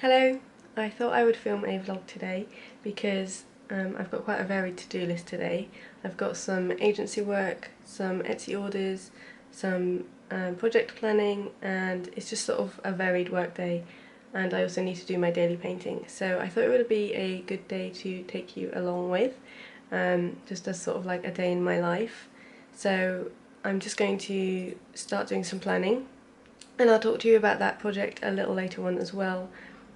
Hello! I thought I would film a vlog today because I've got quite a varied to-do list today. I've got some agency work, some Etsy orders, some project planning, and it's just sort of a varied work day, and I also need to do my daily painting. So I thought it would be a good day to take you along with, just as sort of like a day in my life. So I'm just going to start doing some planning, and I'll talk to you about that project a little later on as well.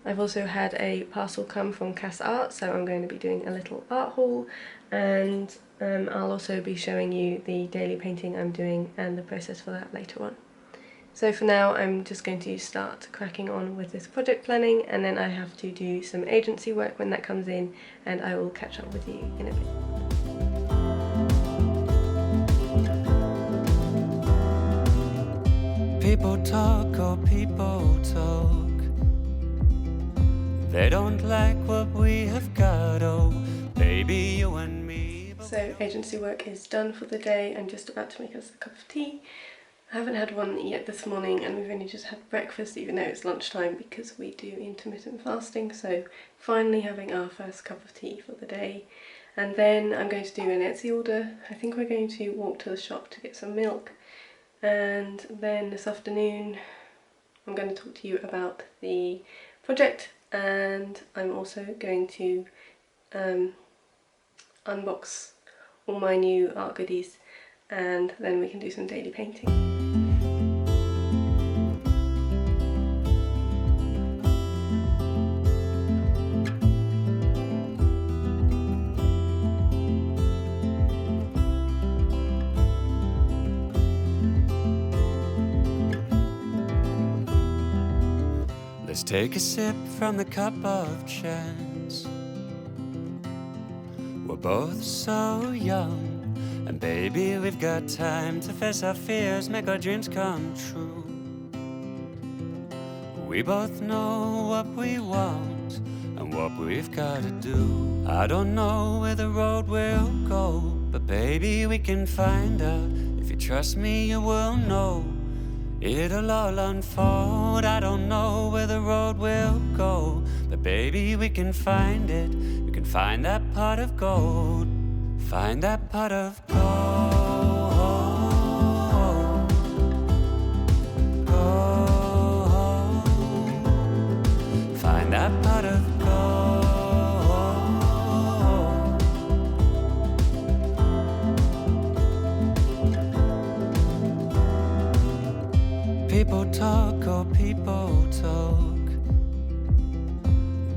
I've also had a parcel come from Cass Art, so I'm going to be doing a little art haul, and I'll also be showing you the daily painting I'm doing and the process for that later on. So for now I'm just going to start cracking on with this project planning, and then I have to do some agency work when that comes in, and I will catch up with you in a bit. People talk, oh people talk. They don't like what we have got, oh baby, you and me. So agency work is done for the day. I'm just about to make us a cup of tea. I haven't had one yet this morning, and we've only just had breakfast even though it's lunchtime because we do intermittent fasting, so finally having our first cup of tea for the day. And then I'm going to do an Etsy order. I think we're going to walk to the shop to get some milk, and then this afternoon I'm going to talk to you about the project, and I'm also going to unbox all my new art goodies, and then we can do some daily painting. Let's take a sip from the cup of chance. We're both so young, and baby, we've got time to face our fears, make our dreams come true. We both know what we want and what we've got to do. I don't know where the road will go, but baby, we can find out. If you trust me, you will know. It'll all unfold. I don't know where the road will go, but baby, we can find it. We can find that pot of gold. Find that pot of gold. Gold. Find that pot of people talk, oh people talk.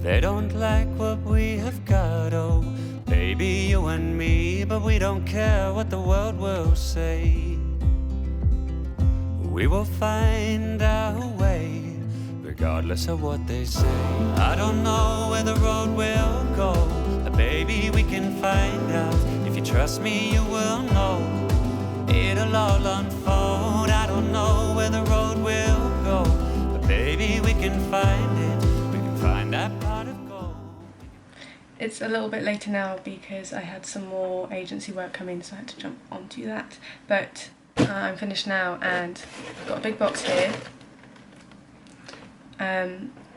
They don't like what we have got, oh baby, you and me. But we don't care what the world will say. We will find our way, regardless of what they say. I don't know where the road will go, but baby, we can find out. If you trust me, you will know. It'll all unfold. I don't know where the road will go, but baby, we can find it. We can find that pot of gold. It's a little bit later now because I had some more agency work come in, so I had to jump onto that. But I'm finished now, and I've got a big box here,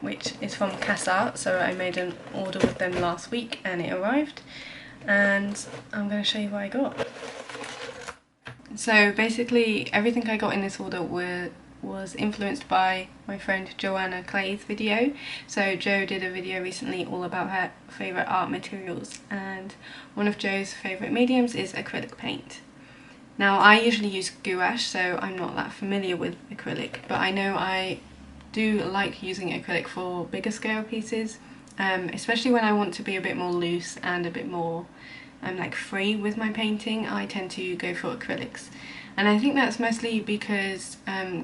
which is from Cass Art. So I made an order with them last week and it arrived, and I'm going to show you what I got. So basically everything I got in this order was influenced by my friend Joanna Clay's video. So Jo did a video recently all about her favourite art materials, and one of Jo's favourite mediums is acrylic paint. Now I usually use gouache, so I'm not that familiar with acrylic, but I know I do like using acrylic for bigger scale pieces, especially when I want to be a bit more loose and a bit more like free with my painting. I tend to go for acrylics, and I think that's mostly because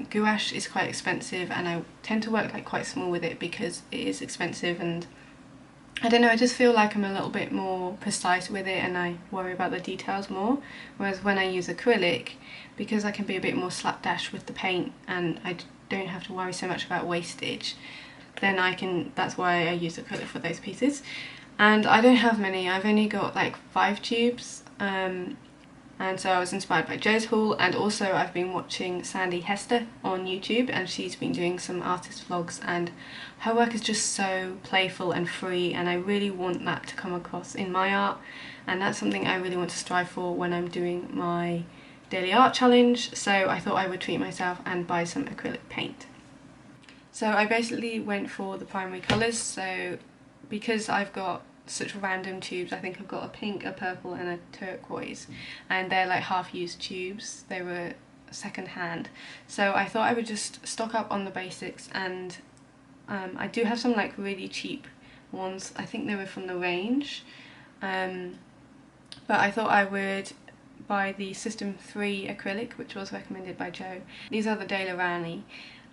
gouache is quite expensive, and I tend to work like quite small with it because it is expensive, and I don't know, I just feel like I'm a little bit more precise with it and I worry about the details more. Whereas when I use acrylic, because I can be a bit more slapdash with the paint and I don't have to worry so much about wastage, then that's why I use acrylic for those pieces. And I don't have many. I've only got like 5 tubes, and And so I was inspired by Joe's haul, and also I've been watching Sandy Hester on YouTube, and she's been doing some artist vlogs, and her work is just so playful and free, and I really want that to come across in my art, and that's something I really want to strive for when I'm doing my daily art challenge. So I thought I would treat myself and buy some acrylic paint. So I basically went for the primary colours. So because I've got such random tubes, I think I've got a pink, a purple and a turquoise, and they're like half-used tubes. They were second hand, so I thought I would just stock up on the basics, and I do have some like really cheap ones. I think they were from the range, but I thought I would buy the System 3 acrylic, which was recommended by Joe. These are the De La Rani,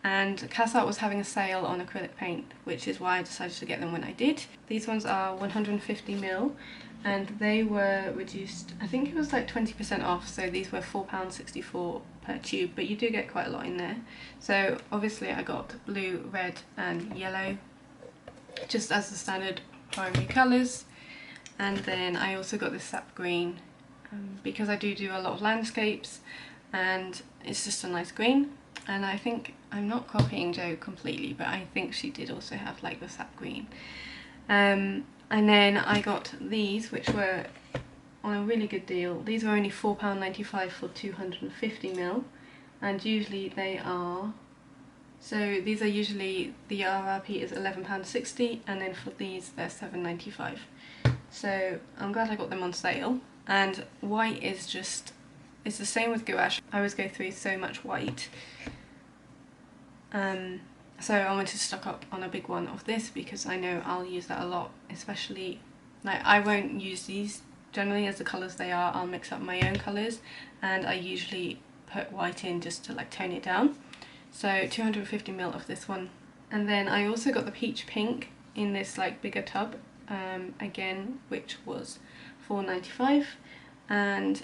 and Cassart was having a sale on acrylic paint, which is why I decided to get them when I did. These ones are 150ml, and they were reduced, I think it was like 20% off, so these were £4.64 per tube, but you do get quite a lot in there. So obviously I got blue, red and yellow, just as the standard primary colours, and then I also got this sap green, because I do a lot of landscapes, and it's just a nice green. And I think I'm not copying Jo completely, but I think she did also have like the sap green. And then I got these, which were on a really good deal. These were only £4.95 for 250ml, and usually they are, so these are usually, the RRP is £11.60, and then for these they're £7.95. So I'm glad I got them on sale. And white is just, it's the same with gouache. I always go through so much white. So I wanted to stock up on a big one of this because I know I'll use that a lot, especially, like, I won't use these generally as the colours they are. I'll mix up my own colours, and I usually put white in just to like tone it down. So 250ml of this one. And then I also got the peach pink in this like bigger tub, again, which was £4.95, and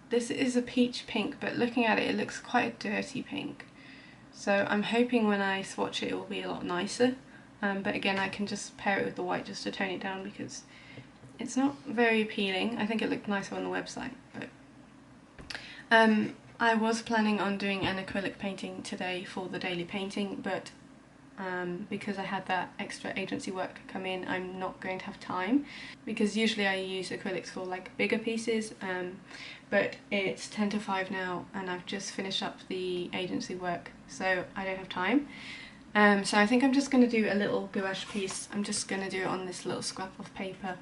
this is a peach pink, but looking at it, it looks quite a dirty pink. So I'm hoping when I swatch it, it will be a lot nicer. But again, I can just pair it with the white just to tone it down because it's not very appealing. I think it looked nicer on the website. But I was planning on doing an acrylic painting today for the daily painting, but because I had that extra agency work come in, I'm not going to have time, because usually I use acrylics for like bigger pieces, but it's 10 to 5 now and I've just finished up the agency work, so I don't have time. So I think I'm just going to do a little gouache piece. I'm just going to do it on this little scrap of paper,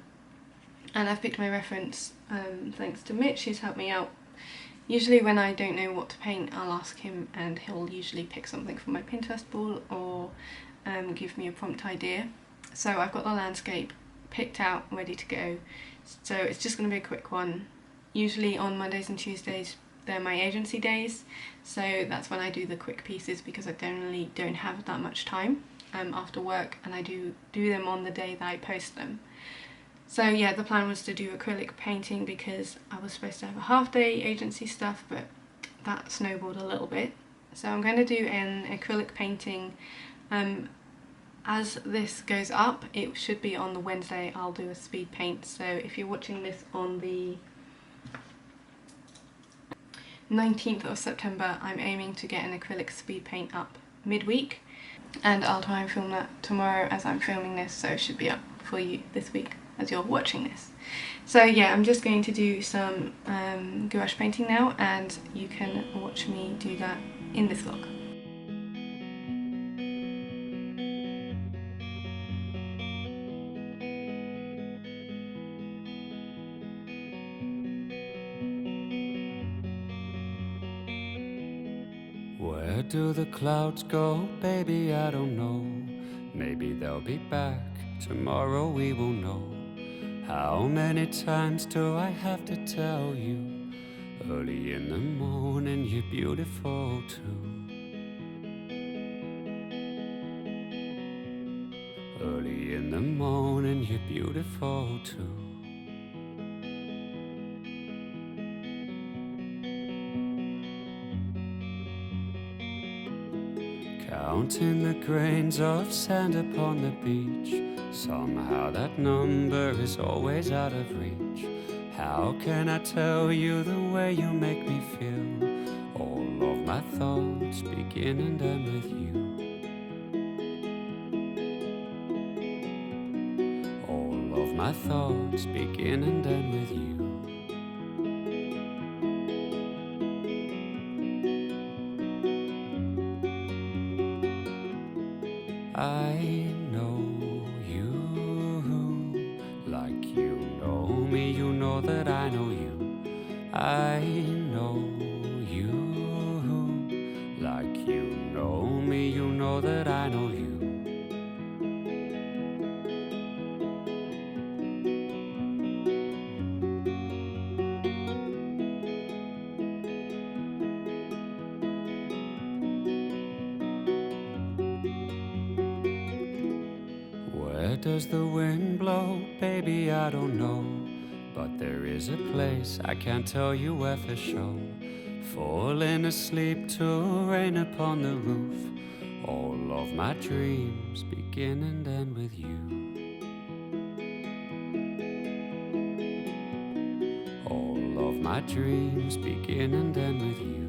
and I've picked my reference thanks to Mitch. He's helped me out. Usually when I don't know what to paint, I'll ask him and he'll usually pick something from my Pinterest board or give me a prompt idea. So I've got the landscape picked out, ready to go. So it's just going to be a quick one. Usually on Mondays and Tuesdays they're my agency days, so that's when I do the quick pieces because I generally don't have that much time after work, and I do them on the day that I post them. So yeah, the plan was to do acrylic painting because I was supposed to have a half-day agency stuff, but that snowballed a little bit. So I'm going to do an acrylic painting. As this goes up, it should be on the Wednesday, I'll do a speed paint. So if you're watching this on the 19th of September, I'm aiming to get an acrylic speed paint up midweek, and I'll try and film that tomorrow as I'm filming this, so it should be up for you this week as you're watching this. So yeah, I'm just going to do some gouache painting now, and you can watch me do that in this vlog. Where do the clouds go, baby? I don't know. Maybe they'll be back tomorrow, we will know. How many times do I have to tell you? Early in the morning, you're beautiful too. Early in the morning, you're beautiful too. Counting the grains of sand upon the beach. Somehow that number is always out of reach. How can I tell you the way you make me feel? All of my thoughts begin and end with you. All of my thoughts begin and end with you. I know you like you know me, you know that I know you. I know you like you know me, you know that I know you. Where does the wind blow? Baby, I don't know. But there is a place, I can't tell you where for sure. Falling asleep to rain upon the roof. All of my dreams begin and end with you. All of my dreams begin and end with you.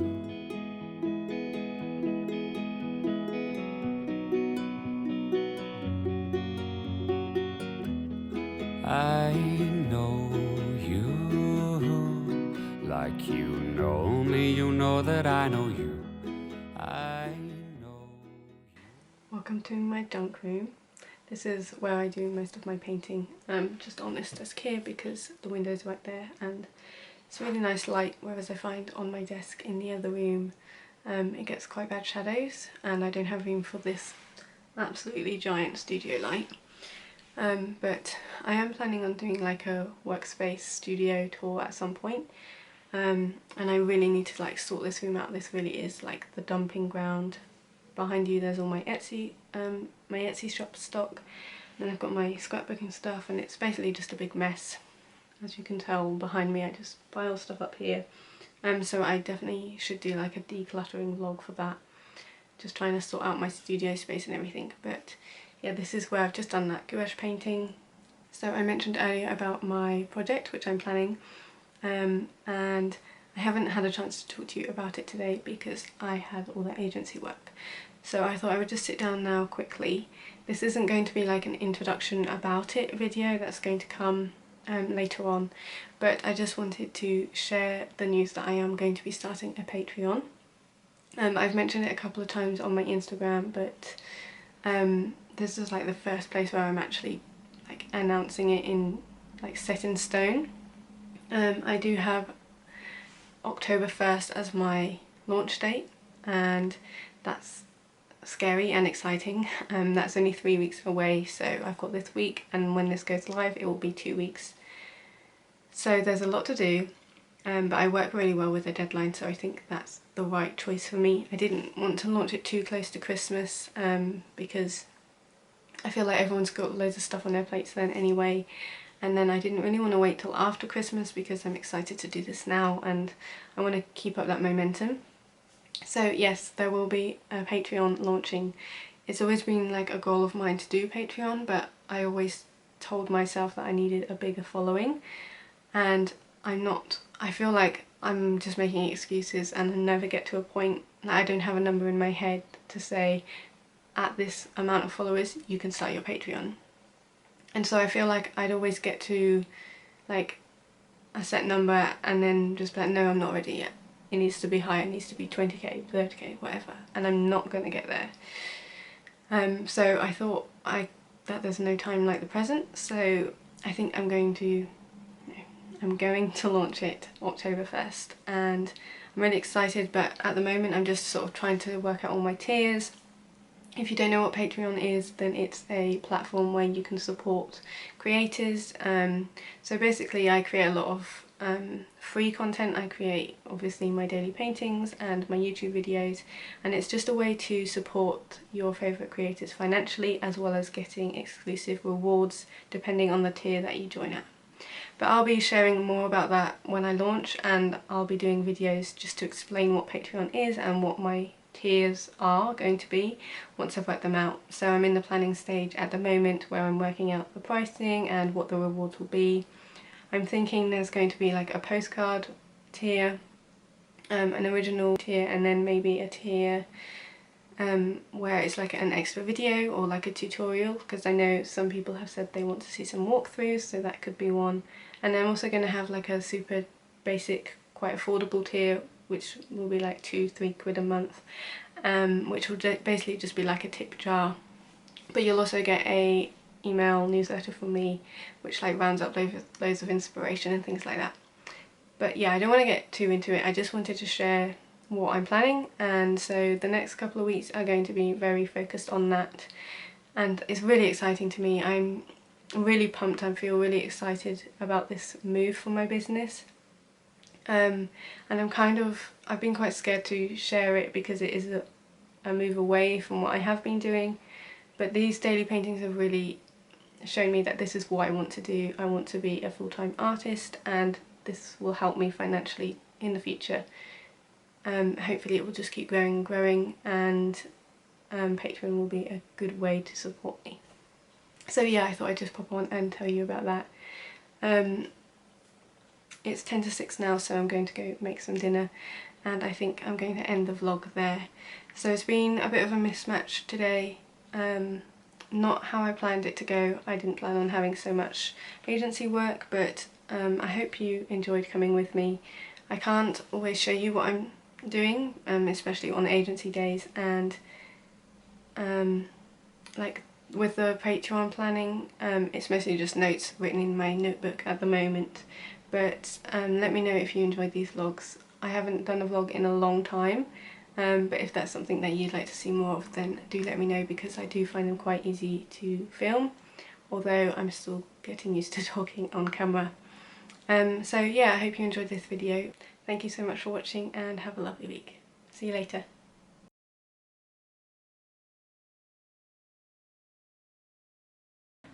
I know you like you know me, you know that I know you. I know you. Welcome to my junk room. This is where I do most of my painting, just on this desk here because the window's right there and it's really nice light, whereas I find on my desk in the other room it gets quite bad shadows and I don't have room for this absolutely giant studio light. But I am planning on doing like a workspace studio tour at some point, and I really need to like sort this room out. This really is like the dumping ground. Behind you there's all my Etsy shop stock, and then I've got my scrapbooking stuff, and it's basically just a big mess. As you can tell behind me I just pile stuff up here, so I definitely should do like a decluttering vlog for that, just trying to sort out my studio space and everything. But yeah, this is where I've just done that gouache painting. So I mentioned earlier about my project which I'm planning, and I haven't had a chance to talk to you about it today because I had all that agency work. So I thought I would just sit down now quickly. This isn't going to be like an introduction about it video, that's going to come later on, but I just wanted to share the news that I am going to be starting a Patreon. I've mentioned it a couple of times on my Instagram, but this is like the first place where I'm actually like announcing it in like set in stone. I do have October 1st as my launch date, and that's scary and exciting. That's only 3 weeks away, so I've got this week, and when this goes live it will be 2 weeks. So there's a lot to do, but I work really well with a deadline, so I think that's the right choice for me. I didn't want to launch it too close to Christmas because I feel like everyone's got loads of stuff on their plates then anyway, and then I didn't really want to wait till after Christmas because I'm excited to do this now and I want to keep up that momentum. So yes, there will be a Patreon launching. It's always been like a goal of mine to do Patreon, but I always told myself that I needed a bigger following, and I feel like I'm just making excuses and I never get to a point that I don't have a number in my head to say at this amount of followers you can start your Patreon. And so I feel like I'd always get to like a set number and then just be like, no, I'm not ready yet. It needs to be higher, it needs to be 20k, 30k, whatever, and I'm not going to get there. So I thought that there's no time like the present, so I think I'm going to launch it October 1st, and I'm really excited, but at the moment I'm just sort of trying to work out all my tiers. If you don't know what Patreon is, then it's a platform where you can support creators. So basically I create a lot of free content. I create obviously my daily paintings and my YouTube videos, and it's just a way to support your favourite creators financially, as well as getting exclusive rewards depending on the tier that you join at. But I'll be sharing more about that when I launch, and I'll be doing videos just to explain what Patreon is and what my tiers are going to be once I've worked them out. So I'm in the planning stage at the moment where I'm working out the pricing and what the rewards will be. I'm thinking there's going to be like a postcard tier, an original tier, and then maybe a tier where it's like an extra video or like a tutorial, because I know some people have said they want to see some walkthroughs, so that could be one. And I'm also going to have like a super basic, quite affordable tier, which will be like 2-3 quid a month, which will basically just be like a tip jar. But you'll also get a email newsletter from me, which like rounds up loads of inspiration and things like that. But yeah, I don't want to get too into it. I just wanted to share what I'm planning, and so the next couple of weeks are going to be very focused on that, and it's really exciting to me. I'm really pumped. I feel really excited about this move for my business, and I've been quite scared to share it because it is a move away from what I have been doing, but these daily paintings have really shown me that this is what I want to do. I want to be a full-time artist, and this will help me financially in the future. Hopefully it will just keep growing and growing, and Patreon will be a good way to support me. So yeah, I thought I'd just pop on and tell you about that. It's 10 to 6 now, so I'm going to go make some dinner, and I think I'm going to end the vlog there. So it's been a bit of a mismatch today, not how I planned it to go. I didn't plan on having so much agency work, but I hope you enjoyed coming with me. I can't always show you what I'm doing, especially on agency days, and like with the Patreon planning, it's mostly just notes written in my notebook at the moment. But let me know if you enjoyed these vlogs. I haven't done a vlog in a long time, but if that's something that you'd like to see more of, then do let me know, because I do find them quite easy to film, although I'm still getting used to talking on camera. So yeah, I hope you enjoyed this video. Thank you so much for watching, and have a lovely week. See you later.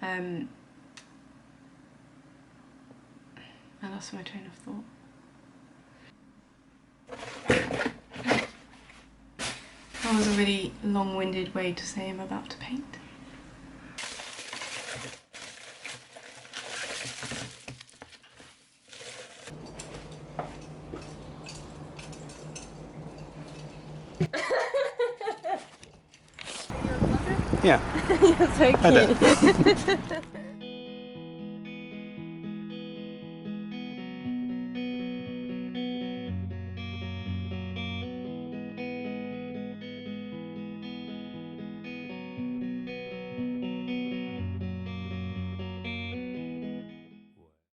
I lost my train of thought. That was a really long-winded way to say I'm about to paint. Yeah. You're so cute.